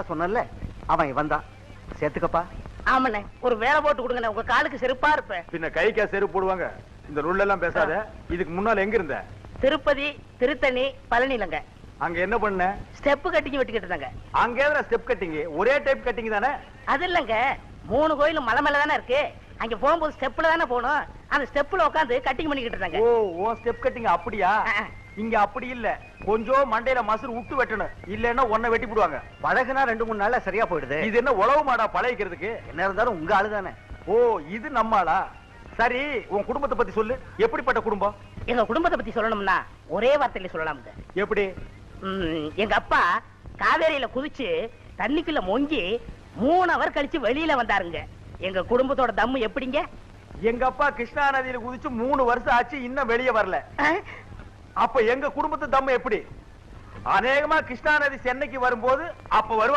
சொன்னல அவன் வந்தான் சேர்த்துக்கப்பா. ஆமாண்ணே, ஒரு வேலை போட்டு கொடுங்க, உங்க காலுக்கு செருப்பா இருப்பேன். பின்ன கைக்கா செருப்பு போடுவாங்க. இந்த ரூல் எல்லாம் பேசாத. இதுக்கு முன்னால எங்க இருந்த? திருப்பதி, திருத்தணி, பழனிலங்க. அங்க என்ன பண்ண? ஸ்டெப் கட்டிங் வெட்டிக்கிட்டு இருந்தாங்க. அங்க எதுல ஸ்டெப் கட்டிங்? ஒரே டைப் கட்டிங் தானே? அது இல்லங்க, 3 கோயிலும் மலை மேல தானே இருக்கு. அங்க போகும்போது ஸ்டெப்ல தானே போகணும். அந்த ஸ்டெப்ல உட்காந்து கட்டிங் பண்ணிக்கிட்டு இருந்தாங்க. ஓ ஸ்டெப் கட்டிங் அப்படியா? இங்க அப்படி இல்ல, கொஞ்சம் மண்டையில மசுறு விட்டு வெட்டணும், இல்லன்னா ஒன்ன வெட்டி போடுவாங்க. பழகுனா 2-3 நாள்ல சரியா போயிடுது. இது என்ன உழவு மாடா பழகிக்கிறதுக்கு? என்ன இருந்தாலும் உங்க ஆளு தானே. ஓ இது நம்மளா? சரி, உன் குடும்பத்தை பத்தி சொல்லு. எப்படிப்பட்ட குடும்பம்? எங்க குடும்பத்தை பத்தி சொல்லணும்னா ஒரே வார்த்தையில சொல்லலாமுங்க. எப்படி? எங்க அப்பா காவேரியில குதிச்சு தண்ணிக்குள்ள மொங்கி 3 அவர் கழிச்சு வெளியில வந்தாருங்க. எங்க குடும்பத்தோட தம்மு எப்படிங்க? எங்க அப்பா கிருஷ்ணா நதியில குதிச்சு 3 வருஷம் ஆச்சு, இன்னும் வெளியே வரல. அப்ப எங்க குடும்பத்து தம்மு எப்படி? அநேகமா கிருஷ்ணா நதி சென்னைக்கு வரும்போது அப்ப வருவாங்க.